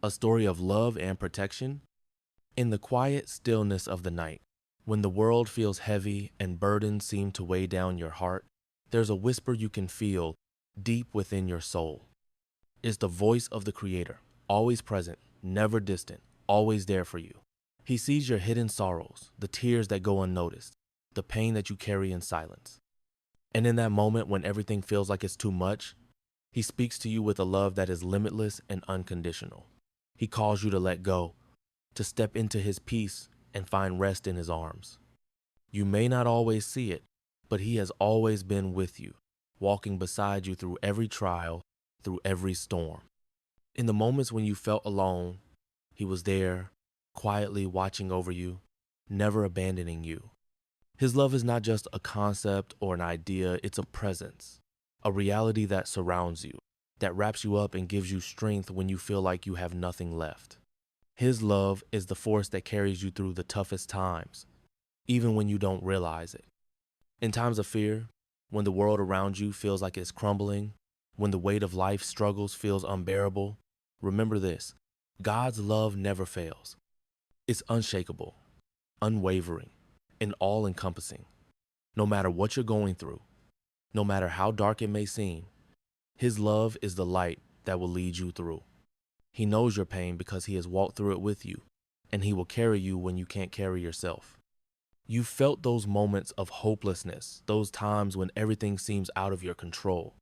a story of love and protection. In the quiet stillness of the night, when the world feels heavy and burdens seem to weigh down your heart, there's a whisper you can feel deep within your soul. It's the voice of the Creator, always present, never distant, always there for you. He sees your hidden sorrows, the tears that go unnoticed, the pain that you carry in silence. And in that moment when everything feels like it's too much, He speaks to you with a love that is limitless and unconditional. He calls you to let go, to step into His peace and find rest in His arms. You may not always see it, but He has always been with you, walking beside you through every trial, through every storm. In the moments when you felt alone, He was there, quietly watching over you, never abandoning you. His love is not just a concept or an idea, it's a presence, a reality that surrounds you, that wraps you up and gives you strength when you feel like you have nothing left. His love is the force that carries you through the toughest times, even when you don't realize it. In times of fear, when the world around you feels like it's crumbling, when the weight of life's struggles feels unbearable, remember this: God's love never fails. It's unshakable, unwavering, and all-encompassing. No matter what you're going through, no matter how dark it may seem, His love is the light that will lead you through. He knows your pain because He has walked through it with you, and He will carry you when you can't carry yourself. You've felt those moments of hopelessness, those times when everything seems out of your control.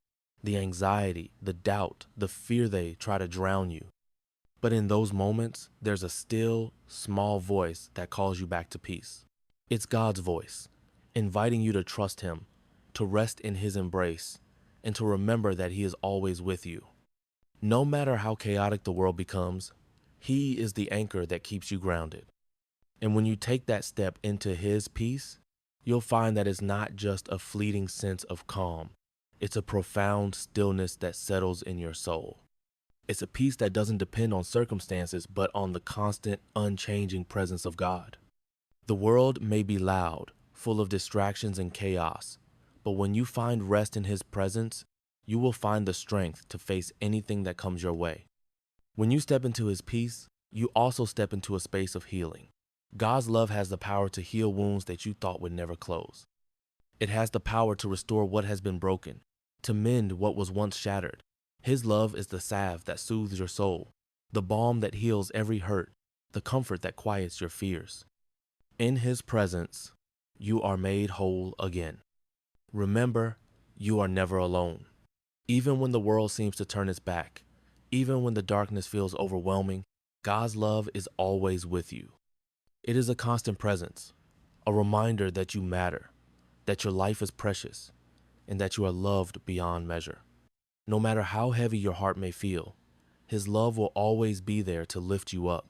The anxiety, the doubt, the fear, they try to drown you. But in those moments, there's a still, small voice that calls you back to peace. It's God's voice, inviting you to trust Him, to rest in His embrace, and to remember that He is always with you. No matter how chaotic the world becomes, He is the anchor that keeps you grounded. And when you take that step into His peace, you'll find that it's not just a fleeting sense of calm. It's a profound stillness that settles in your soul. It's a peace that doesn't depend on circumstances, but on the constant, unchanging presence of God. The world may be loud, full of distractions and chaos, but when you find rest in His presence, you will find the strength to face anything that comes your way. When you step into His peace, you also step into a space of healing. God's love has the power to heal wounds that you thought would never close. It has the power to restore what has been broken, to mend what was once shattered. His love is the salve that soothes your soul, the balm that heals every hurt, the comfort that quiets your fears. In His presence, you are made whole again. Remember, you are never alone. Even when the world seems to turn its back, even when the darkness feels overwhelming, God's love is always with you. It is a constant presence, a reminder that you matter, that your life is precious, and that you are loved beyond measure. No matter how heavy your heart may feel, His love will always be there to lift you up.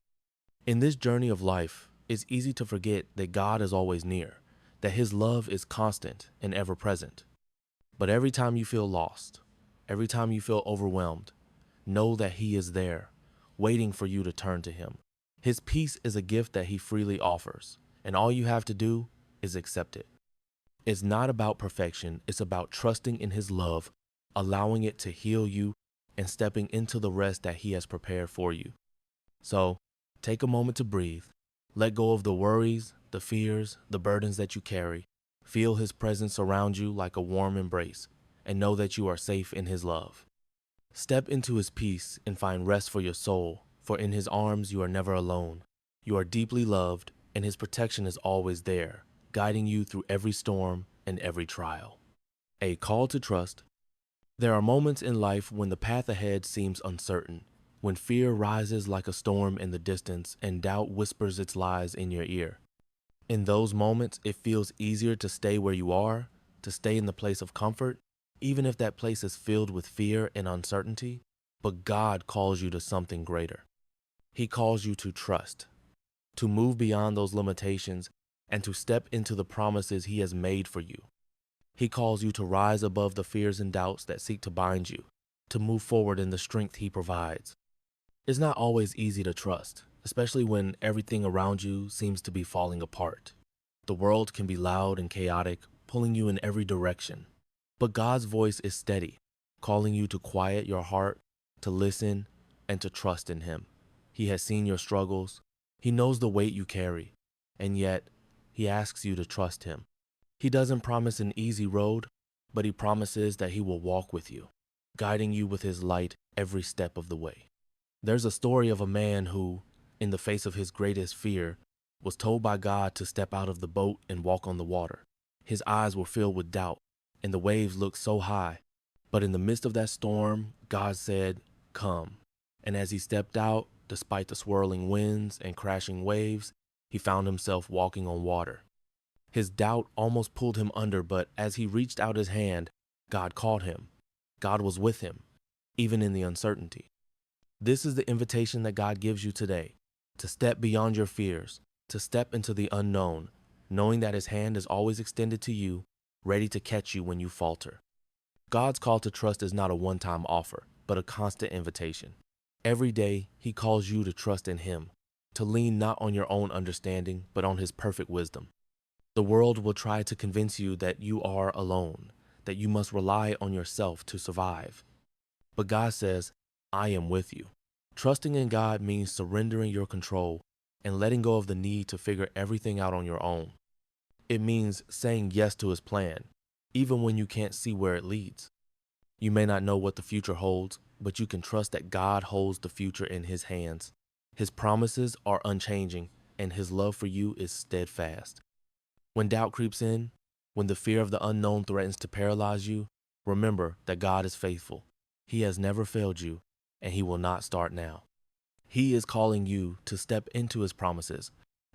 In this journey of life, it's easy to forget that God is always near, that His love is constant and ever present. But every time you feel lost, every time you feel overwhelmed, know that He is there, waiting for you to turn to Him. His peace is a gift that He freely offers, and all you have to do is accept it. It's not about perfection, it's about trusting in His love, allowing it to heal you, and stepping into the rest that He has prepared for you. So, take a moment to breathe. Let go of the worries, the fears, the burdens that you carry. Feel His presence around you like a warm embrace, and know that you are safe in His love. Step into His peace and find rest for your soul, for in His arms you are never alone. You are deeply loved, and His protection is always there, guiding you through every storm and every trial. A call to trust. There are moments in life when the path ahead seems uncertain, when fear rises like a storm in the distance and doubt whispers its lies in your ear. In those moments, it feels easier to stay where you are, to stay in the place of comfort, even if that place is filled with fear and uncertainty. But God calls you to something greater. He calls you to trust, to move beyond those limitations, and to step into the promises He has made for you. He calls you to rise above the fears and doubts that seek to bind you, to move forward in the strength He provides. It's not always easy to trust, especially when everything around you seems to be falling apart. The world can be loud and chaotic, pulling you in every direction. But God's voice is steady, calling you to quiet your heart, to listen, and to trust in Him. He has seen your struggles. He knows the weight you carry, and yet he asks you to trust him. He doesn't promise an easy road, but he promises that he will walk with you, guiding you with his light every step of the way. There's a story of a man who, in the face of his greatest fear, was told by God to step out of the boat and walk on the water. His eyes were filled with doubt, and the waves looked so high. But in the midst of that storm, God said, "Come." And as he stepped out, despite the swirling winds and crashing waves, he found himself walking on water. His doubt almost pulled him under, but as he reached out his hand, God caught him. God was with him, even in the uncertainty. This is the invitation that God gives you today, to step beyond your fears, to step into the unknown, knowing that his hand is always extended to you, ready to catch you when you falter. God's call to trust is not a one-time offer, but a constant invitation. Every day, he calls you to trust in him, to lean not on your own understanding, but on his perfect wisdom. The world will try to convince you that you are alone, that you must rely on yourself to survive. But God says, "I am with you." Trusting in God means surrendering your control and letting go of the need to figure everything out on your own. It means saying yes to his plan, even when you can't see where it leads. You may not know what the future holds, but you can trust that God holds the future in his hands. His promises are unchanging, and his love for you is steadfast. When doubt creeps in, when the fear of the unknown threatens to paralyze you, remember that God is faithful. He has never failed you, and he will not start now. He is calling you to step into his promises,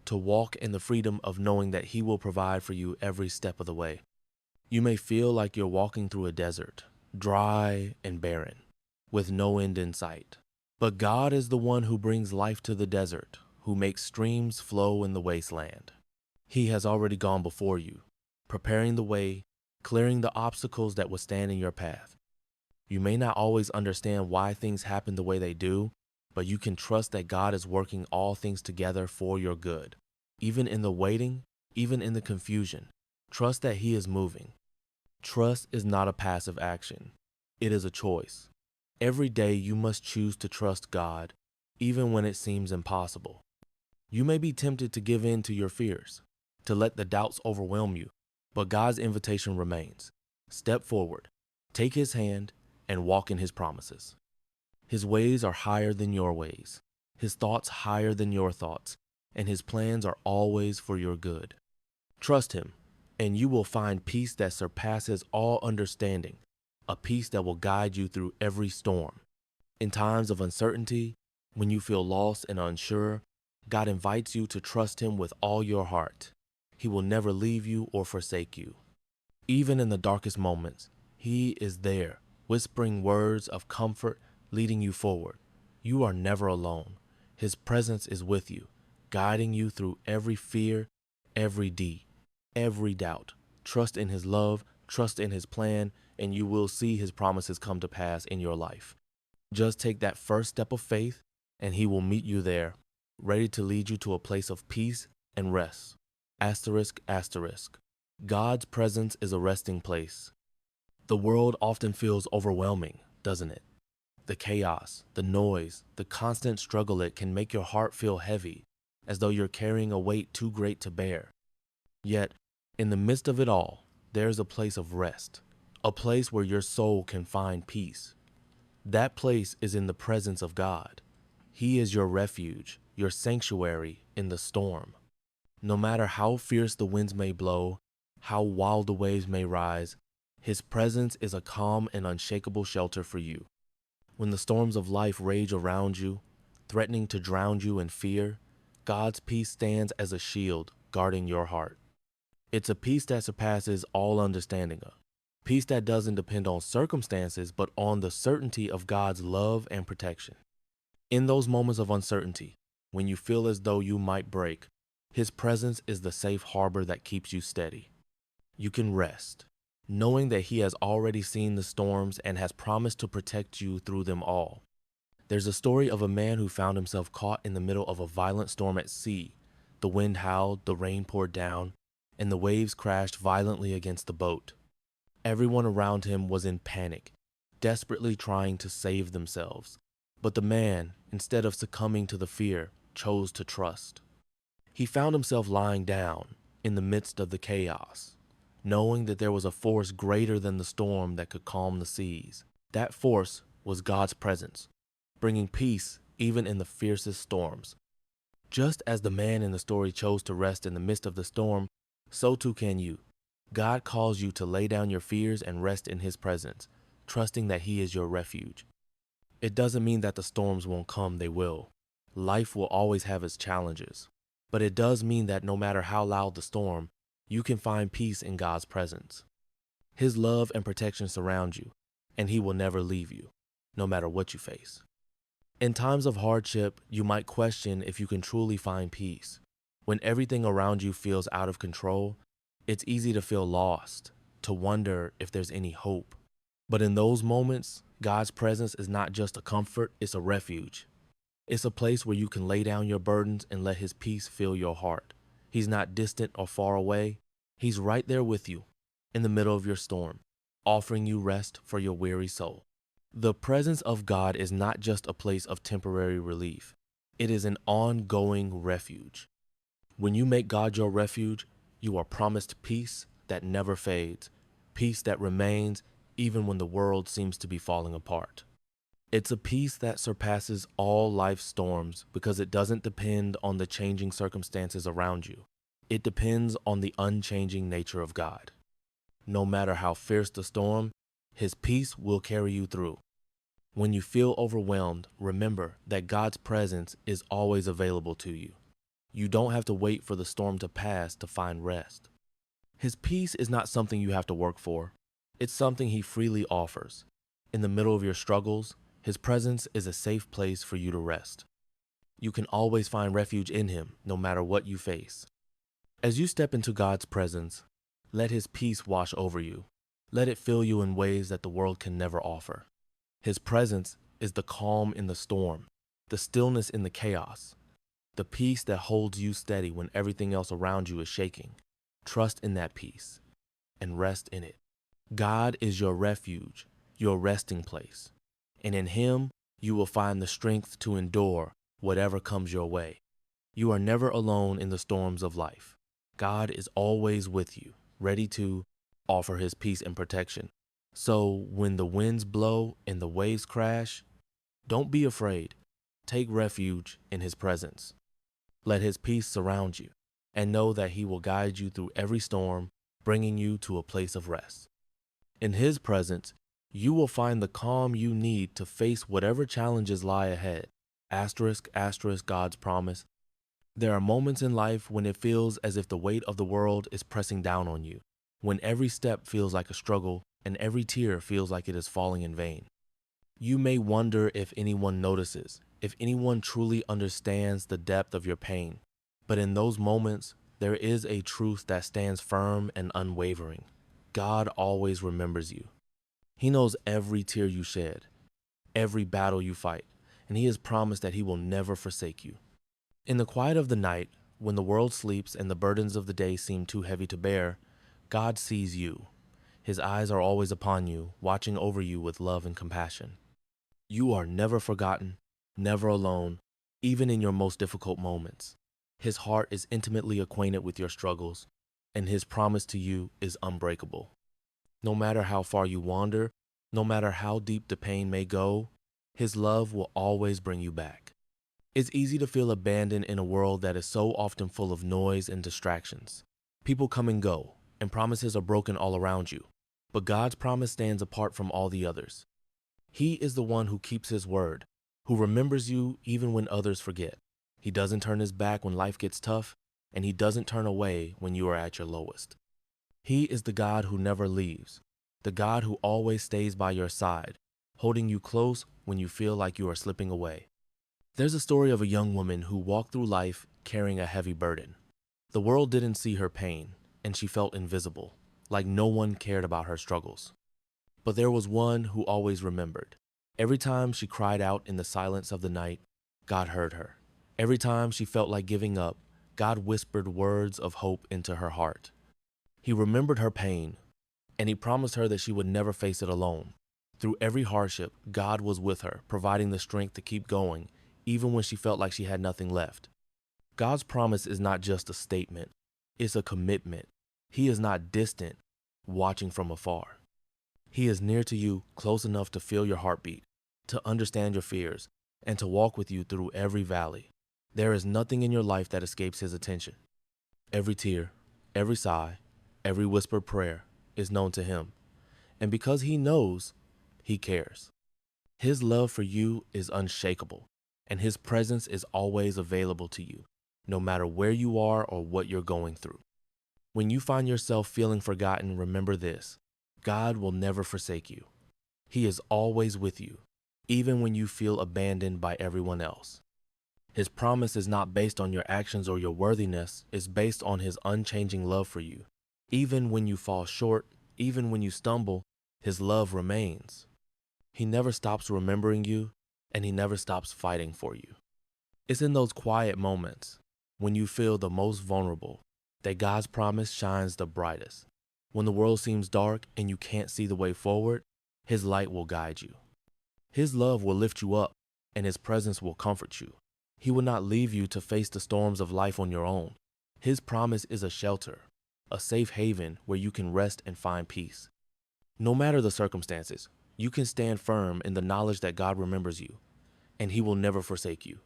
to walk in the freedom of knowing that he will provide for you every step of the way. You may feel like you're walking through a desert, dry and barren, with no end in sight. But God is the one who brings life to the desert, who makes streams flow in the wasteland. He has already gone before you, preparing the way, clearing the obstacles that would stand in your path. You may not always understand why things happen the way they do, but you can trust that God is working all things together for your good. Even in the waiting, even in the confusion, trust that he is moving. Trust is not a passive action. It is a choice. Every day you must choose to trust God, even when it seems impossible. You may be tempted to give in to your fears, to let the doubts overwhelm you, but God's invitation remains. Step forward, take his hand, and walk in his promises. His ways are higher than your ways, his thoughts higher than your thoughts, and his plans are always for your good. Trust him, and you will find peace that surpasses all understanding, a peace that will guide you through every storm. In times of uncertainty, when you feel lost and unsure, God invites you to trust him with all your heart. He will never leave you or forsake you. Even in the darkest moments, he is there, whispering words of comfort, leading you forward. You are never alone. His presence is with you, guiding you through every fear, every every doubt. Trust in his love, trust in his plan, and you will see his promises come to pass in your life. Just take that first step of faith, and he will meet you there, ready to lead you to a place of peace and rest. Asterisk, asterisk. God's presence is a resting place. The world often feels overwhelming, doesn't it? The chaos, the noise, the constant struggle, it can make your heart feel heavy, as though you're carrying a weight too great to bear. Yet, in the midst of it all, there's a place of rest, a place where your soul can find peace. That place is in the presence of God. He is your refuge, your sanctuary in the storm. No matter how fierce the winds may blow, how wild the waves may rise, his presence is a calm and unshakable shelter for you. When the storms of life rage around you, threatening to drown you in fear, God's peace stands as a shield guarding your heart. It's a peace that surpasses all understanding, a peace that doesn't depend on circumstances, but on the certainty of God's love and protection. In those moments of uncertainty, when you feel as though you might break, his presence is the safe harbor that keeps you steady. You can rest, knowing that he has already seen the storms and has promised to protect you through them all. There's a story of a man who found himself caught in the middle of a violent storm at sea. The wind howled, the rain poured down, and the waves crashed violently against the boat. Everyone around him was in panic, desperately trying to save themselves. But the man, instead of succumbing to the fear, chose to trust. He found himself lying down in the midst of the chaos, knowing that there was a force greater than the storm that could calm the seas. That force was God's presence, bringing peace even in the fiercest storms. Just as the man in the story chose to rest in the midst of the storm, so too can you. God calls you to lay down your fears and rest in His presence, trusting that He is your refuge. It doesn't mean that the storms won't come, they will. Life will always have its challenges. But it does mean that no matter how loud the storm, you can find peace in God's presence. His love and protection surround you, and He will never leave you, no matter what you face. In times of hardship, you might question if you can truly find peace. When everything around you feels out of control, it's easy to feel lost, to wonder if there's any hope. But in those moments, God's presence is not just a comfort, it's a refuge. It's a place where you can lay down your burdens and let His peace fill your heart. He's not distant or far away. He's right there with you, in the middle of your storm, offering you rest for your weary soul. The presence of God is not just a place of temporary relief. It is an ongoing refuge. When you make God your refuge, you are promised peace that never fades, peace that remains even when the world seems to be falling apart. It's a peace that surpasses all life's storms because it doesn't depend on the changing circumstances around you. It depends on the unchanging nature of God. No matter how fierce the storm, His peace will carry you through. When you feel overwhelmed, remember that God's presence is always available to you. You don't have to wait for the storm to pass to find rest. His peace is not something you have to work for. It's something He freely offers. In the middle of your struggles, His presence is a safe place for you to rest. You can always find refuge in Him, no matter what you face. As you step into God's presence, let His peace wash over you. Let it fill you in ways that the world can never offer. His presence is the calm in the storm, the stillness in the chaos, the peace that holds you steady when everything else around you is shaking. Trust in that peace and rest in it. God is your refuge, your resting place. And in Him, you will find the strength to endure whatever comes your way. You are never alone in the storms of life. God is always with you, ready to offer His peace and protection. So when the winds blow and the waves crash, don't be afraid. Take refuge in His presence. Let His peace surround you, and know that He will guide you through every storm, bringing you to a place of rest. In His presence, you will find the calm you need to face whatever challenges lie ahead. Asterisk, God's promise. There are moments in life when it feels as if the weight of the world is pressing down on you, when every step feels like a struggle and every tear feels like it is falling in vain. You may wonder if anyone notices, if anyone truly understands the depth of your pain. But in those moments, there is a truth that stands firm and unwavering. God always remembers you. He knows every tear you shed, every battle you fight, and He has promised that He will never forsake you. In the quiet of the night, when the world sleeps and the burdens of the day seem too heavy to bear, God sees you. His eyes are always upon you, watching over you with love and compassion. You are never forgotten, never alone, even in your most difficult moments. His heart is intimately acquainted with your struggles, and His promise to you is unbreakable. No matter how far you wander, no matter how deep the pain may go, His love will always bring you back. It's easy to feel abandoned in a world that is so often full of noise and distractions. People come and go, and promises are broken all around you. But God's promise stands apart from all the others. He is the one who keeps His word, who remembers you even when others forget. He doesn't turn His back when life gets tough, and He doesn't turn away when you are at your lowest. He is the God who never leaves, the God who always stays by your side, holding you close when you feel like you are slipping away. There's a story of a young woman who walked through life carrying a heavy burden. The world didn't see her pain, and she felt invisible, like no one cared about her struggles. But there was one who always remembered. Every time she cried out in the silence of the night, God heard her. Every time she felt like giving up, God whispered words of hope into her heart. He remembered her pain, and He promised her that she would never face it alone. Through every hardship, God was with her, providing the strength to keep going, even when she felt like she had nothing left. God's promise is not just a statement, it's a commitment. He is not distant, watching from afar. He is near to you, close enough to feel your heartbeat, to understand your fears, and to walk with you through every valley. There is nothing in your life that escapes his attention. Every tear, every sigh, every whispered prayer is known to him. And because he knows, he cares. His love for you is unshakable, and his presence is always available to you, no matter where you are or what you're going through. When you find yourself feeling forgotten, remember this: God will never forsake you. He is always with you, even when you feel abandoned by everyone else. His promise is not based on your actions or your worthiness, it's based on his unchanging love for you. Even when you fall short, even when you stumble, his love remains. He never stops remembering you, and he never stops fighting for you. It's in those quiet moments, when you feel the most vulnerable, that God's promise shines the brightest. When the world seems dark and you can't see the way forward, his light will guide you. His love will lift you up, and his presence will comfort you. He will not leave you to face the storms of life on your own. His promise is a shelter, a safe haven where you can rest and find peace. No matter the circumstances, you can stand firm in the knowledge that God remembers you, and he will never forsake you.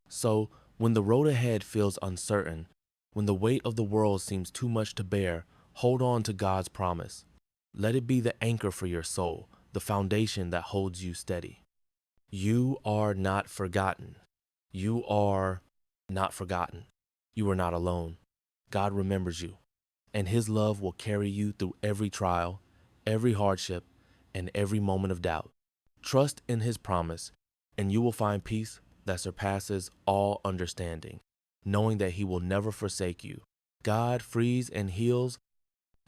So, when the road ahead feels uncertain, when the weight of the world seems too much to bear, hold on to God's promise. Let it be the anchor for your soul, the foundation that holds you steady. You are not forgotten. You are not forgotten. You are not alone. God remembers you, and his love will carry you through every trial, every hardship, and every moment of doubt. Trust in his promise, and you will find peace that surpasses all understanding, knowing that he will never forsake you. God frees and heals.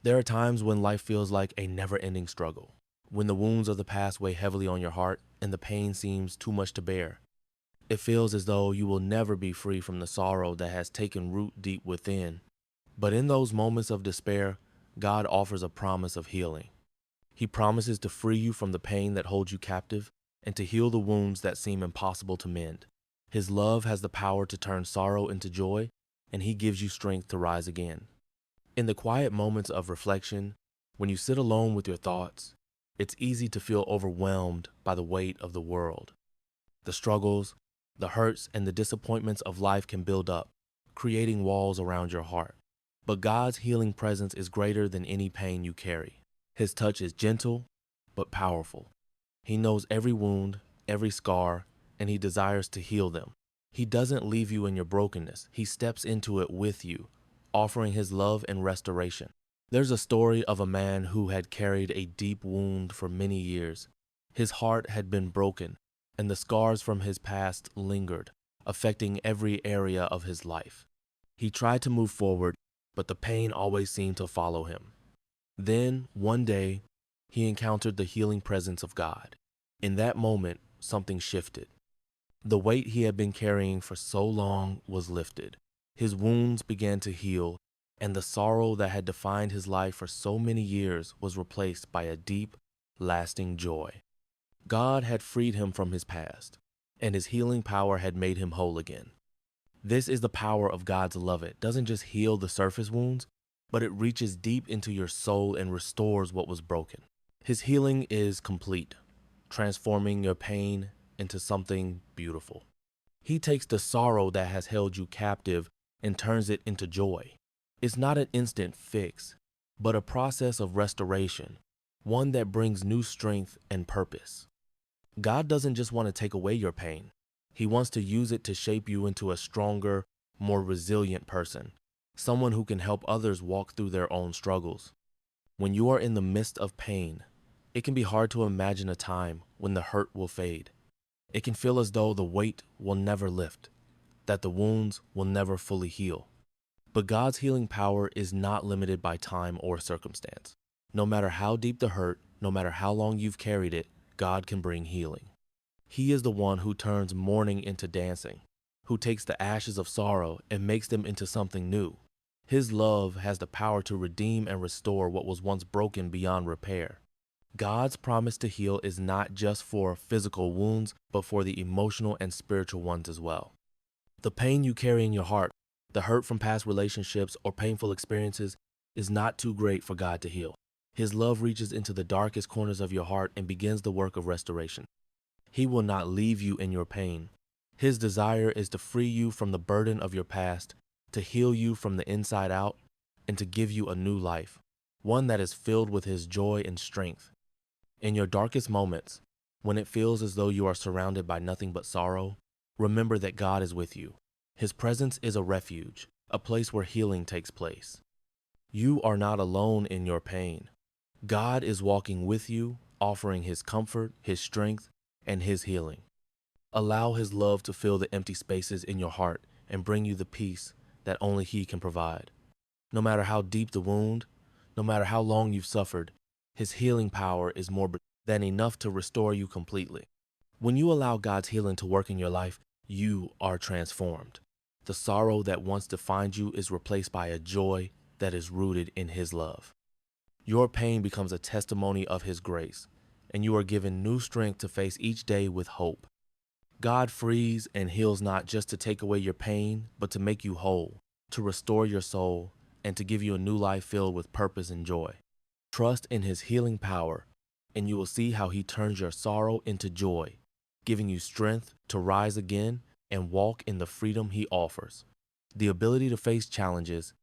There are times when life feels like a never-ending struggle, when the wounds of the past weigh heavily on your heart and the pain seems too much to bear. It feels as though you will never be free from the sorrow that has taken root deep within. But in those moments of despair, God offers a promise of healing. He promises to free you from the pain that holds you captive and to heal the wounds that seem impossible to mend. His love has the power to turn sorrow into joy, and he gives you strength to rise again. In the quiet moments of reflection, when you sit alone with your thoughts, it's easy to feel overwhelmed by the weight of the world. The struggles, the hurts, and the disappointments of life can build up, creating walls around your heart. But God's healing presence is greater than any pain you carry. His touch is gentle, but powerful. He knows every wound, every scar, and he desires to heal them. He doesn't leave you in your brokenness. He steps into it with you, offering his love and restoration. There's a story of a man who had carried a deep wound for many years. His heart had been broken, and the scars from his past lingered, affecting every area of his life. He tried to move forward, but the pain always seemed to follow him. Then, one day, he encountered the healing presence of God. In that moment, something shifted. The weight he had been carrying for so long was lifted. His wounds began to heal, and the sorrow that had defined his life for so many years was replaced by a deep, lasting joy. God had freed him from his past, and his healing power had made him whole again. This is the power of God's love. It doesn't just heal the surface wounds, but it reaches deep into your soul and restores what was broken. His healing is complete, transforming your pain into something beautiful. He takes the sorrow that has held you captive and turns it into joy. It's not an instant fix, but a process of restoration, one that brings new strength and purpose. God doesn't just want to take away your pain. He wants to use it to shape you into a stronger, more resilient person, someone who can help others walk through their own struggles. When you are in the midst of pain, it can be hard to imagine a time when the hurt will fade. It can feel as though the weight will never lift, that the wounds will never fully heal. But God's healing power is not limited by time or circumstance. No matter how deep the hurt, no matter how long you've carried it, God can bring healing. He is the one who turns mourning into dancing, who takes the ashes of sorrow and makes them into something new. His love has the power to redeem and restore what was once broken beyond repair. God's promise to heal is not just for physical wounds, but for the emotional and spiritual ones as well. The pain you carry in your heart, the hurt from past relationships or painful experiences, is not too great for God to heal. His love reaches into the darkest corners of your heart and begins the work of restoration. He will not leave you in your pain. His desire is to free you from the burden of your past, to heal you from the inside out, and to give you a new life, one that is filled with His joy and strength. In your darkest moments, when it feels as though you are surrounded by nothing but sorrow, remember that God is with you. His presence is a refuge, a place where healing takes place. You are not alone in your pain. God is walking with you, offering His comfort, His strength, and His healing. Allow His love to fill the empty spaces in your heart and bring you the peace that only He can provide. No matter how deep the wound, no matter how long you've suffered, His healing power is more than enough to restore you completely. When you allow God's healing to work in your life, you are transformed. The sorrow that once defined you is replaced by a joy that is rooted in His love. Your pain becomes a testimony of His grace, and you are given new strength to face each day with hope. God frees and heals not just to take away your pain, but to make you whole, to restore your soul, and to give you a new life filled with purpose and joy. Trust in His healing power, and you will see how He turns your sorrow into joy, giving you strength to rise again and walk in the freedom He offers. The ability to face challenges.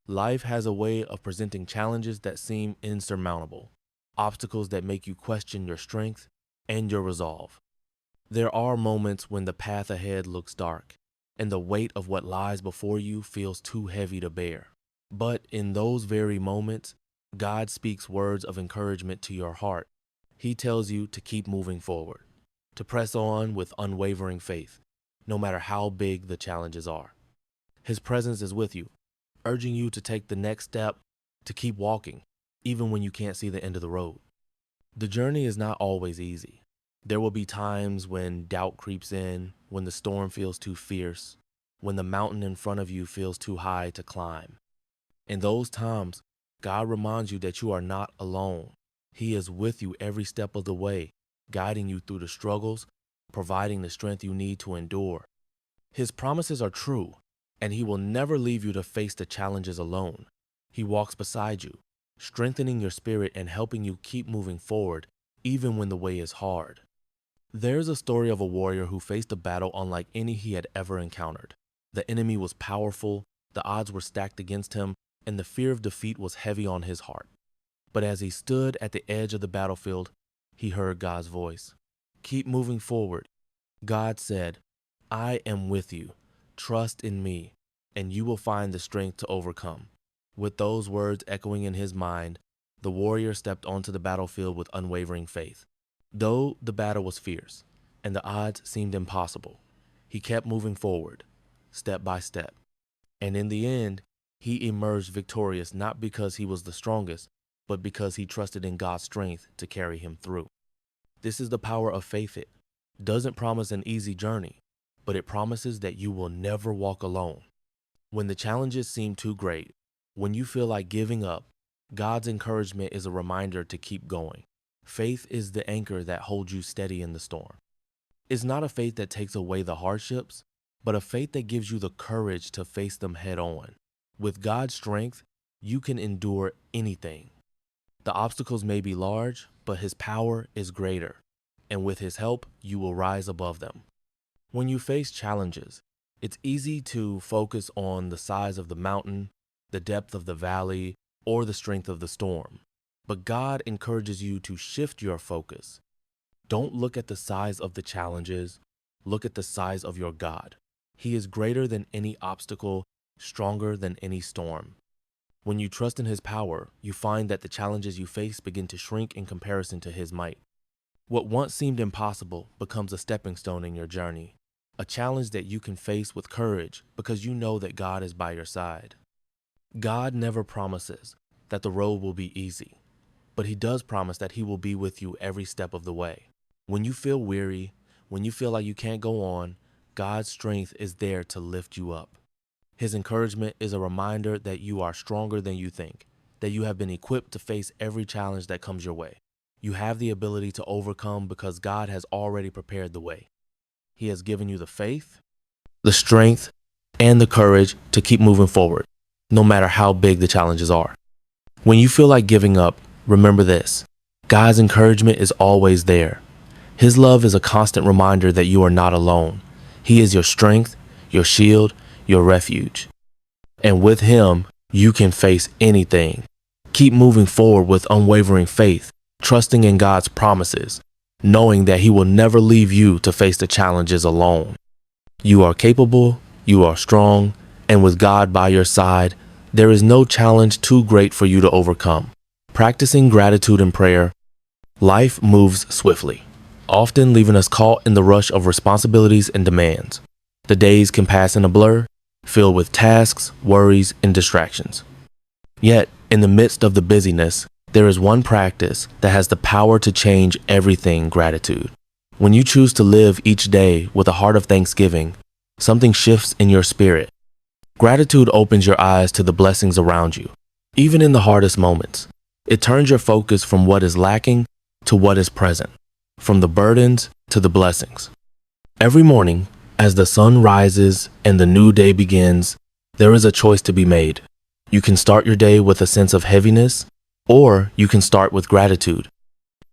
Life has a way of presenting challenges that seem insurmountable, obstacles that make you question your strength and your resolve. There are moments when the path ahead looks dark, and the weight of what lies before you feels too heavy to bear. But in those very moments, God speaks words of encouragement to your heart. He tells you to keep moving forward, to press on with unwavering faith, no matter how big the challenges are. His presence is with you, urging you to take the next step, to keep walking, even when you can't see the end of the road. The journey is not always easy. There will be times when doubt creeps in, when the storm feels too fierce, when the mountain in front of you feels too high to climb. In those times, God reminds you that you are not alone. He is with you every step of the way, guiding you through the struggles, providing the strength you need to endure. His promises are true, and He will never leave you to face the challenges alone. He walks beside you, strengthening your spirit and helping you keep moving forward, even when the way is hard. There's a story of a warrior who faced a battle unlike any he had ever encountered. The enemy was powerful, the odds were stacked against him, and the fear of defeat was heavy on his heart. But as he stood at the edge of the battlefield, he heard God's voice. Keep moving forward. God said, I am with you. Trust in me, and you will find the strength to overcome. With those words echoing in his mind, the warrior stepped onto the battlefield with unwavering faith. Though the battle was fierce and the odds seemed impossible, he kept moving forward, step by step. And in the end, he emerged victorious not because he was the strongest, but because he trusted in God's strength to carry him through. This is the power of faith. It doesn't promise an easy journey, but it promises that you will never walk alone. When the challenges seem too great, when you feel like giving up, God's encouragement is a reminder to keep going. Faith is the anchor that holds you steady in the storm. It's not a faith that takes away the hardships, but a faith that gives you the courage to face them head on. With God's strength, you can endure anything. The obstacles may be large, but His power is greater, and with His help, you will rise above them. When you face challenges, it's easy to focus on the size of the mountain, the depth of the valley, or the strength of the storm. But God encourages you to shift your focus. Don't look at the size of the challenges, look at the size of your God. He is greater than any obstacle, stronger than any storm. When you trust in His power, you find that the challenges you face begin to shrink in comparison to His might. What once seemed impossible becomes a stepping stone in your journey, a challenge that you can face with courage because you know that God is by your side. God never promises that the road will be easy, but He does promise that He will be with you every step of the way. When you feel weary, when you feel like you can't go on, God's strength is there to lift you up. His encouragement is a reminder that you are stronger than you think, that you have been equipped to face every challenge that comes your way. You have the ability to overcome because God has already prepared the way. He has given you the faith, the strength, and the courage to keep moving forward, no matter how big the challenges are. When you feel like giving up, remember this: God's encouragement is always there. His love is a constant reminder that you are not alone. He is your strength, your shield, your refuge. And with Him, you can face anything. Keep moving forward with unwavering faith, trusting in God's promises, knowing that He will never leave you to face the challenges alone. You are capable, you are strong, and with God by your side, there is no challenge too great for you to overcome. Practicing gratitude and prayer, life moves swiftly, often leaving us caught in the rush of responsibilities and demands. The days can pass in a blur, filled with tasks, worries, and distractions. Yet, in the midst of the busyness, there is one practice that has the power to change everything: gratitude. When you choose to live each day with a heart of thanksgiving, something shifts in your spirit. Gratitude opens your eyes to the blessings around you, even in the hardest moments. It turns your focus from what is lacking to what is present, from the burdens to the blessings. Every morning, as the sun rises and the new day begins, there is a choice to be made. You can start your day with a sense of heaviness, or you can start with gratitude.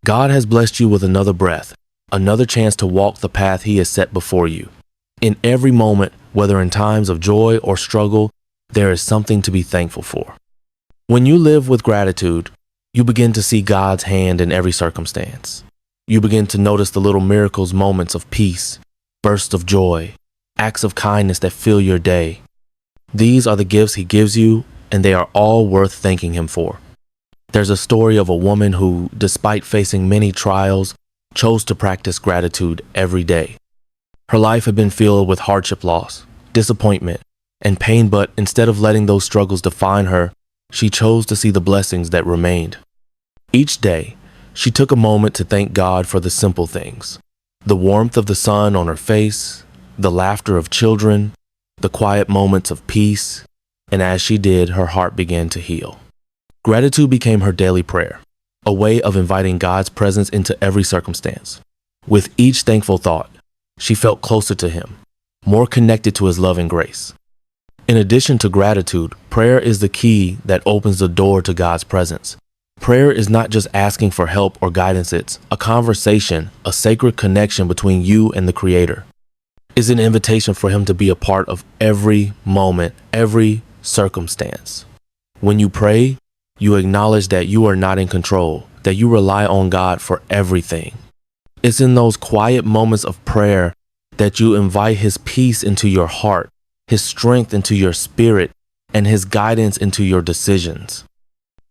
God has blessed you with another breath, another chance to walk the path He has set before you. In every moment, whether in times of joy or struggle, there is something to be thankful for. When you live with gratitude, you begin to see God's hand in every circumstance. You begin to notice the little miracles, moments of peace, bursts of joy, acts of kindness that fill your day. These are the gifts He gives you, and they are all worth thanking Him for. There's a story of a woman who, despite facing many trials, chose to practice gratitude every day. Her life had been filled with hardship, loss, disappointment, and pain, but instead of letting those struggles define her, she chose to see the blessings that remained. Each day, she took a moment to thank God for the simple things: the warmth of the sun on her face, the laughter of children, the quiet moments of peace, and as she did, her heart began to heal. Gratitude became her daily prayer, a way of inviting God's presence into every circumstance. With each thankful thought, she felt closer to Him, more connected to His love and grace. In addition to gratitude, prayer is the key that opens the door to God's presence. Prayer is not just asking for help or guidance, it's a conversation, a sacred connection between you and the Creator. It's an invitation for Him to be a part of every moment, every circumstance. When you pray, you acknowledge that you are not in control, that you rely on God for everything. It's in those quiet moments of prayer that you invite His peace into your heart, His strength into your spirit, and His guidance into your decisions.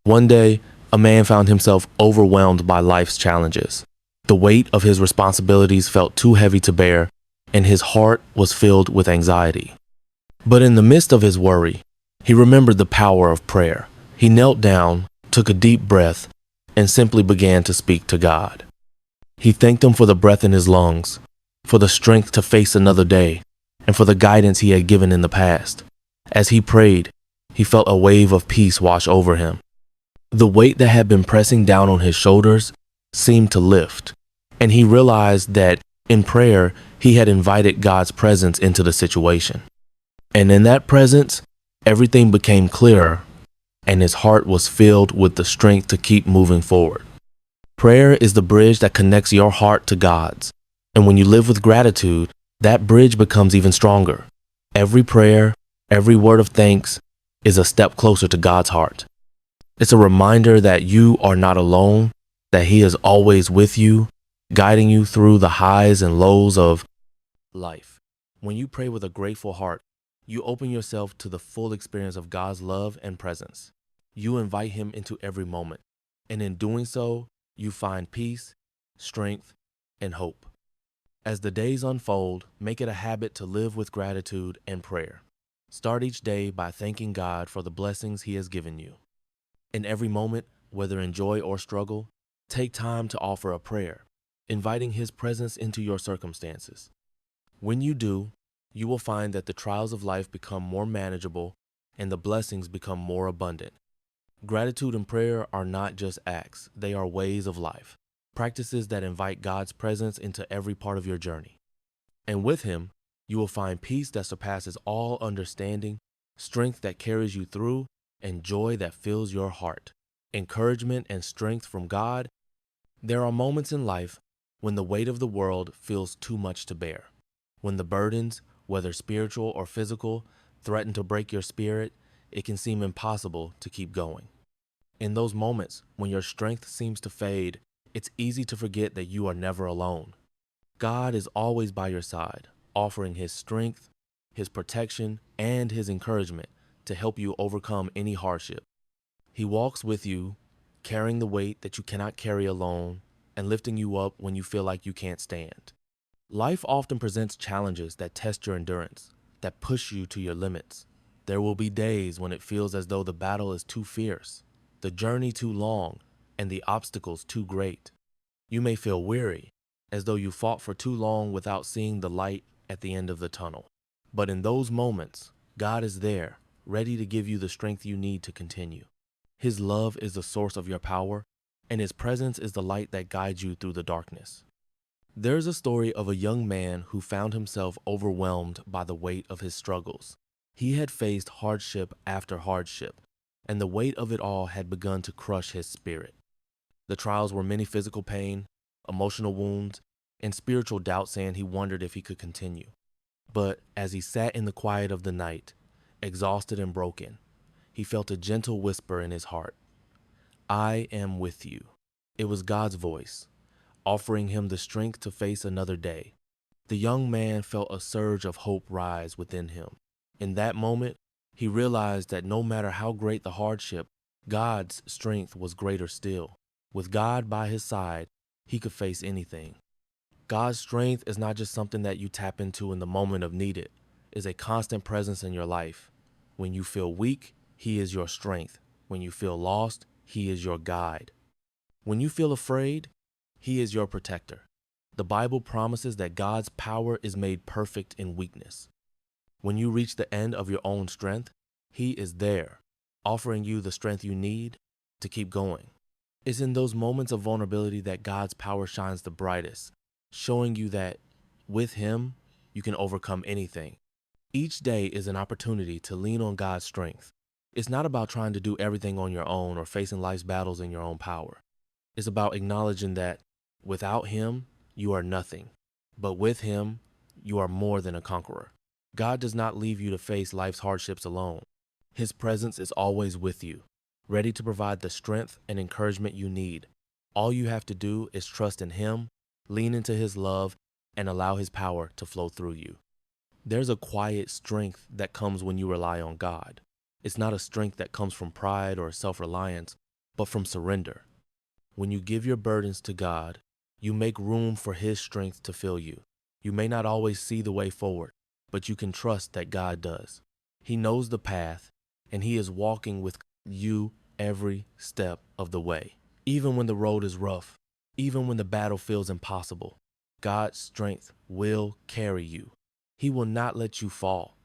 One day, a man found himself overwhelmed by life's challenges. The weight of his responsibilities felt too heavy to bear, and his heart was filled with anxiety. But in the midst of his worry, he remembered the power of prayer. He knelt down, took a deep breath, and simply began to speak to God. He thanked Him for the breath in his lungs, for the strength to face another day, and for the guidance He had given in the past. As he prayed, he felt a wave of peace wash over him. The weight that had been pressing down on his shoulders seemed to lift, and he realized that in prayer, he had invited God's presence into the situation. And in that presence, everything became clearer, and his heart was filled with the strength to keep moving forward. Prayer is the bridge that connects your heart to God's, and when you live with gratitude, that bridge becomes even stronger. Every prayer, every word of thanks is a step closer to God's heart. It's a reminder that you are not alone, that He is always with you, guiding you through the highs and lows of life. When you pray with a grateful heart, you open yourself to the full experience of God's love and presence. You invite Him into every moment, and in doing so, you find peace, strength, and hope. As the days unfold, make it a habit to live with gratitude and prayer. Start each day by thanking God for the blessings He has given you. In every moment, whether in joy or struggle, take time to offer a prayer, inviting His presence into your circumstances. When you do, you will find that the trials of life become more manageable and the blessings become more abundant. Gratitude and prayer are not just acts, they are ways of life. practices that invite God's presence into every part of your journey. And with Him, you will find peace that surpasses all understanding, strength that carries you through, and joy that fills your heart. Encouragement and strength from God. There are moments in life when the weight of the world feels too much to bear. When the burdens, whether spiritual or physical, threaten to break your spirit, it can seem impossible to keep going. In those moments, when your strength seems to fade, it's easy to forget that you are never alone. God is always by your side, offering His strength, His protection, and His encouragement to help you overcome any hardship. He walks with you, carrying the weight that you cannot carry alone and lifting you up when you feel like you can't stand. Life often presents challenges that test your endurance, that push you to your limits. There will be days when it feels as though the battle is too fierce, the journey too long, and the obstacles too great. You may feel weary, as though you fought for too long without seeing the light at the end of the tunnel. But in those moments, God is there, ready to give you the strength you need to continue. His love is the source of your power, and His presence is the light that guides you through the darkness. There's a story of a young man who found himself overwhelmed by the weight of his struggles. He had faced hardship after hardship, and the weight of it all had begun to crush his spirit. The trials were many physical pain, emotional wounds, and spiritual doubt, saying he wondered if he could continue. But as he sat in the quiet of the night, exhausted and broken, he felt a gentle whisper in his heart. "I am with you." It was God's voice, offering him the strength to face another day. The young man felt a surge of hope rise within him. In that moment, he realized that no matter how great the hardship, God's strength was greater still. With God by his side, he could face anything. God's strength is not just something that you tap into in the moment of need. It is a constant presence in your life. When you feel weak, He is your strength. When you feel lost, He is your guide. When you feel afraid, He is your protector. The Bible promises that God's power is made perfect in weakness. When you reach the end of your own strength, He is there, offering you the strength you need to keep going. It's in those moments of vulnerability that God's power shines the brightest, showing you that with Him, you can overcome anything. Each day is an opportunity to lean on God's strength. It's not about trying to do everything on your own or facing life's battles in your own power. It's about acknowledging that without Him, you are nothing. But with Him, you are more than a conqueror. God does not leave you to face life's hardships alone. His presence is always with you, ready to provide the strength and encouragement you need. All you have to do is trust in Him, lean into His love, and allow His power to flow through you. There's a quiet strength that comes when you rely on God. It's not a strength that comes from pride or self-reliance, but from surrender. When you give your burdens to God, you make room for His strength to fill you. You may not always see the way forward, but you can trust that God does. He knows the path, and He is walking with you every step of the way. Even when the road is rough, even when the battle feels impossible, God's strength will carry you. He will not let you fall.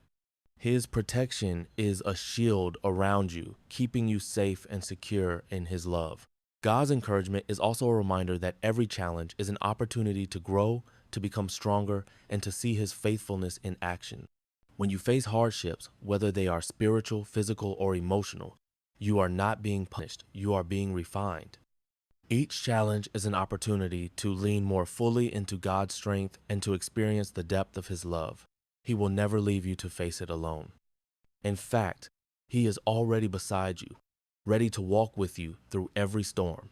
His protection is a shield around you, keeping you safe and secure in His love. God's encouragement is also a reminder that every challenge is an opportunity to grow, to become stronger, and to see His faithfulness in action. When you face hardships, whether they are spiritual, physical, or emotional, you are not being punished, you are being refined. Each challenge is an opportunity to lean more fully into God's strength and to experience the depth of His love. He will never leave you to face it alone. In fact, He is already beside you, ready to walk with you through every storm.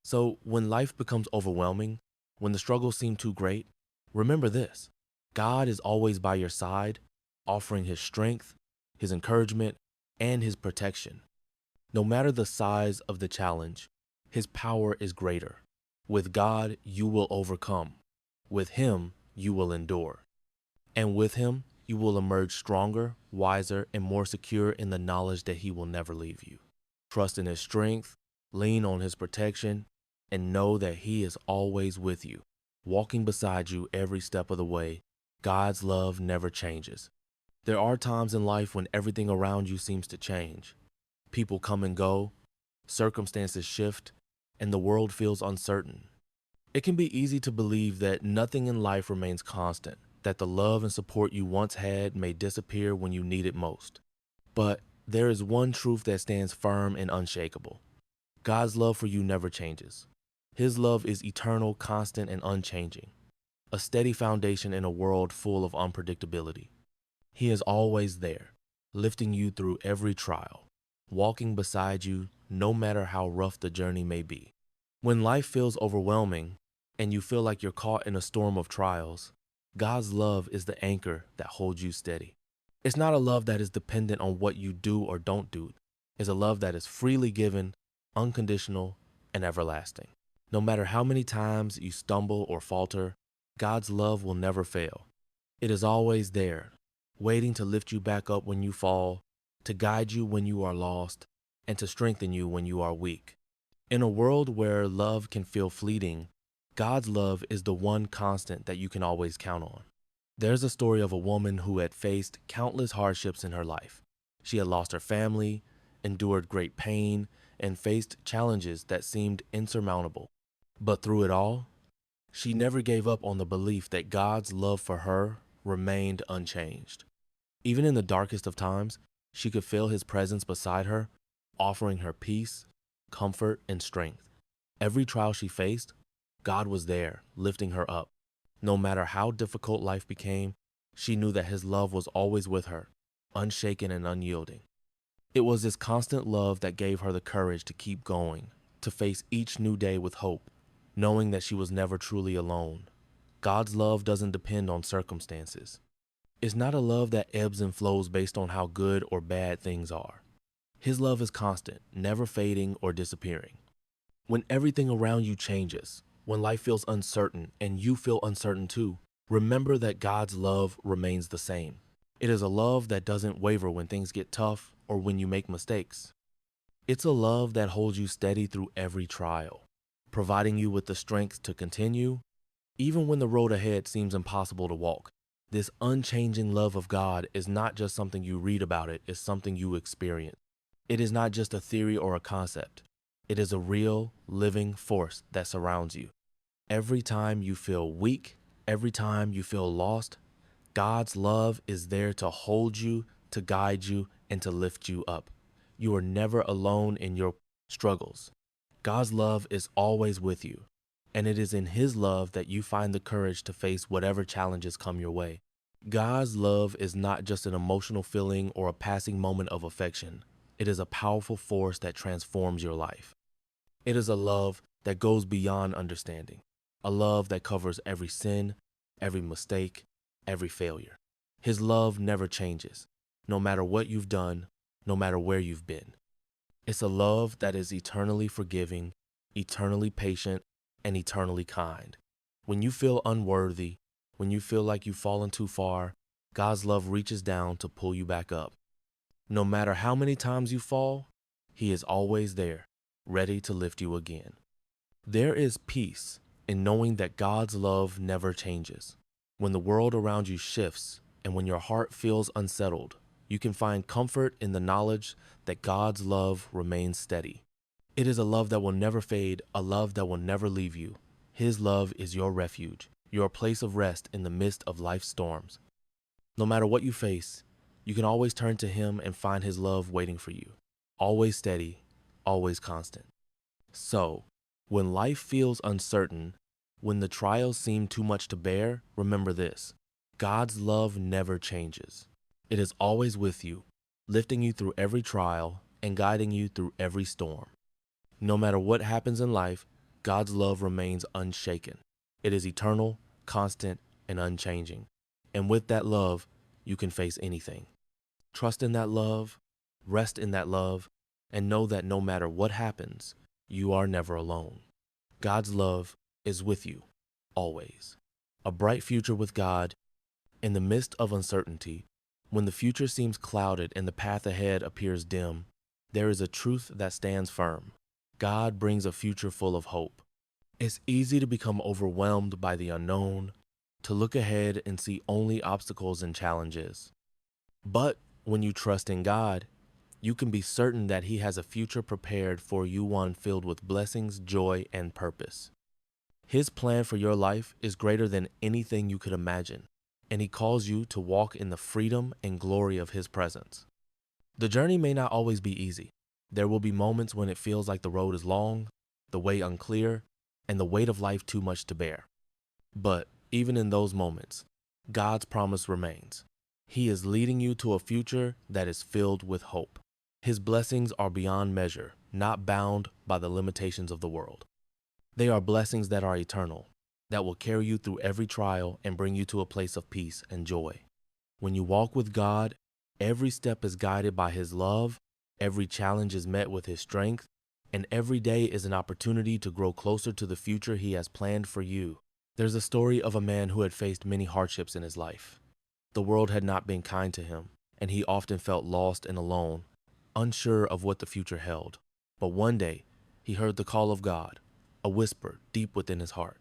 So when life becomes overwhelming, when the struggles seem too great, remember this: God is always by your side, offering His strength, His encouragement, and His protection. No matter the size of the challenge, His power is greater. With God, you will overcome. With Him, you will endure. And with Him, you will emerge stronger, wiser, and more secure in the knowledge that He will never leave you. Trust in His strength, lean on His protection, and know that He is always with you, walking beside you every step of the way. God's love never changes. There are times in life when everything around you seems to change. People come and go, circumstances shift, and the world feels uncertain. It can be easy to believe that nothing in life remains constant, that the love and support you once had may disappear when you need it most. But there is one truth that stands firm and unshakable. God's love for you never changes. His love is eternal, constant, and unchanging, a steady foundation in a world full of unpredictability. He is always there, lifting you through every trial, walking beside you no matter how rough the journey may be. When life feels overwhelming and you feel like you're caught in a storm of trials, God's love is the anchor that holds you steady. It's not a love that is dependent on what you do or don't do. It's a love that is freely given, unconditional, and everlasting. No matter how many times you stumble or falter, God's love will never fail. It is always there, waiting to lift you back up when you fall, to guide you when you are lost, and to strengthen you when you are weak. In a world where love can feel fleeting, God's love is the one constant that you can always count on. There's a story of a woman who had faced countless hardships in her life. She had lost her family, endured great pain, and faced challenges that seemed insurmountable. But through it all, she never gave up on the belief that God's love for her remained unchanged. Even in the darkest of times, she could feel his presence beside her, offering her peace, comfort, and strength. Every trial she faced, God was there, lifting her up. No matter how difficult life became, she knew that his love was always with her, unshaken and unyielding. It was this constant love that gave her the courage to keep going, to face each new day with hope, knowing that she was never truly alone. God's love doesn't depend on circumstances. It's not a love that ebbs and flows based on how good or bad things are. His love is constant, never fading or disappearing. When everything around you changes, when life feels uncertain and you feel uncertain too, remember that God's love remains the same. It is a love that doesn't waver when things get tough or when you make mistakes. It's a love that holds you steady through every trial, providing you with the strength to continue, even when the road ahead seems impossible to walk. This unchanging love of God is not just something you read about, it's something you experience. It is not just a theory or a concept. It is a real, living force that surrounds you. Every time you feel weak, every time you feel lost, God's love is there to hold you, to guide you, and to lift you up. You are never alone in your struggles. God's love is always with you, and it is in his love that you find the courage to face whatever challenges come your way. God's love is not just an emotional feeling or a passing moment of affection. It is a powerful force that transforms your life. It is a love that goes beyond understanding, a love that covers every sin, every mistake, every failure. His love never changes, no matter what you've done, no matter where you've been. It's a love that is eternally forgiving, eternally patient, and eternally kind. When you feel unworthy, when you feel like you've fallen too far, God's love reaches down to pull you back up. No matter how many times you fall, he is always there, ready to lift you again. There is peace in knowing that God's love never changes. When the world around you shifts and when your heart feels unsettled, you can find comfort in the knowledge that God's love remains steady. It is a love that will never fade, a love that will never leave you. His love is your refuge, your place of rest in the midst of life's storms. No matter what you face, you can always turn to him and find his love waiting for you. Always steady, always constant. So, when life feels uncertain, when the trials seem too much to bear, remember this: God's love never changes. It is always with you, lifting you through every trial and guiding you through every storm. No matter what happens in life, God's love remains unshaken. It is eternal, constant, and unchanging. And with that love, you can face anything. Trust in that love, rest in that love, and know that no matter what happens, you are never alone. God's love is with you, always. A bright future with God in the midst of uncertainty. When the future seems clouded and the path ahead appears dim, there is a truth that stands firm. God brings a future full of hope. It's easy to become overwhelmed by the unknown, to look ahead and see only obstacles and challenges. But when you trust in God, you can be certain that he has a future prepared for you, one filled with blessings, joy, and purpose. His plan for your life is greater than anything you could imagine, and He calls you to walk in the freedom and glory of His presence. The journey may not always be easy. There will be moments when it feels like the road is long, the way unclear, and the weight of life too much to bear. But even in those moments, God's promise remains. He is leading you to a future that is filled with hope. His blessings are beyond measure, not bound by the limitations of the world. They are blessings that are eternal, that will carry you through every trial and bring you to a place of peace and joy. When you walk with God, every step is guided by His love, every challenge is met with His strength, and every day is an opportunity to grow closer to the future He has planned for you. There's a story of a man who had faced many hardships in his life. The world had not been kind to him, and he often felt lost and alone, unsure of what the future held. But one day, he heard the call of God, a whisper deep within his heart.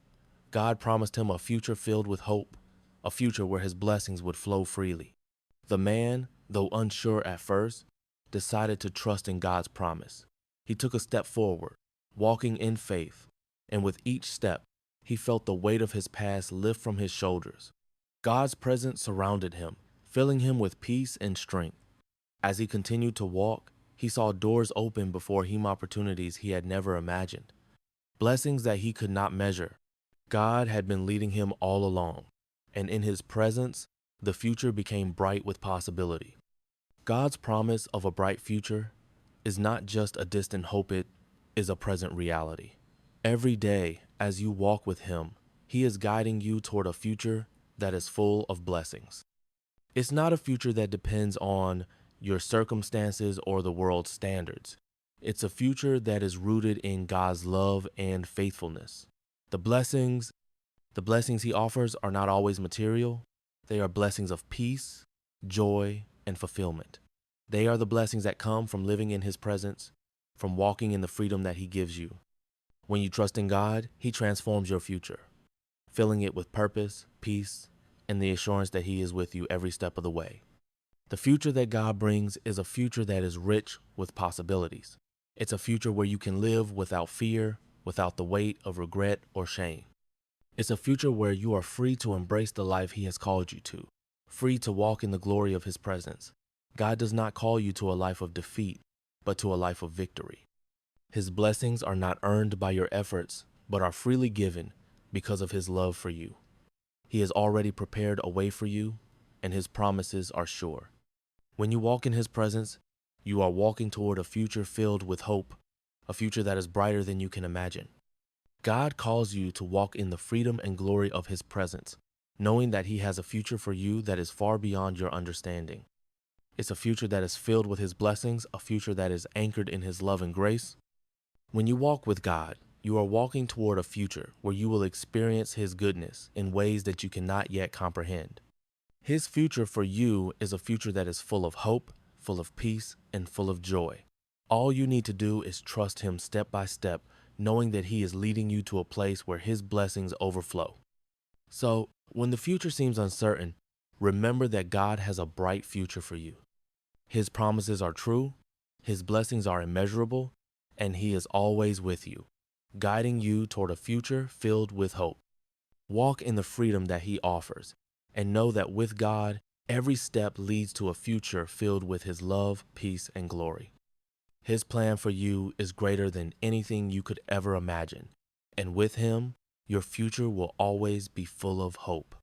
God promised him a future filled with hope, a future where His blessings would flow freely. The man, though unsure at first, decided to trust in God's promise. He took a step forward, walking in faith, and with each step, he felt the weight of his past lift from his shoulders. God's presence surrounded him, filling him with peace and strength. As he continued to walk, he saw doors open before him, opportunities he had never imagined, blessings that he could not measure. God had been leading him all along, and in His presence, the future became bright with possibility. God's promise of a bright future is not just a distant hope, it is a present reality. Every day, as you walk with Him, He is guiding you toward a future that is full of blessings. It's not a future that depends on your circumstances or the world's standards. It's a future that is rooted in God's love and faithfulness. The blessings He offers are not always material. They are blessings of peace, joy, and fulfillment. They are the blessings that come from living in His presence, from walking in the freedom that He gives you. When you trust in God, He transforms your future, filling it with purpose, peace, and the assurance that He is with you every step of the way. The future that God brings is a future that is rich with possibilities. It's a future where you can live without fear, without the weight of regret or shame. It's a future where you are free to embrace the life He has called you to, free to walk in the glory of His presence. God does not call you to a life of defeat, but to a life of victory. His blessings are not earned by your efforts, but are freely given because of His love for you. He has already prepared a way for you, and His promises are sure. When you walk in His presence, you are walking toward a future filled with hope, a future that is brighter than you can imagine. God calls you to walk in the freedom and glory of His presence, knowing that He has a future for you that is far beyond your understanding. It's a future that is filled with His blessings, a future that is anchored in His love and grace. When you walk with God, you are walking toward a future where you will experience His goodness in ways that you cannot yet comprehend. His future for you is a future that is full of hope, full of peace, and full of joy. All you need to do is trust Him step by step, knowing that He is leading you to a place where His blessings overflow. So, when the future seems uncertain, remember that God has a bright future for you. His promises are true, His blessings are immeasurable, and He is always with you, guiding you toward a future filled with hope. Walk in the freedom that He offers, and know that with God, every step leads to a future filled with His love, peace, and glory. His plan for you is greater than anything you could ever imagine, and with Him, your future will always be full of hope.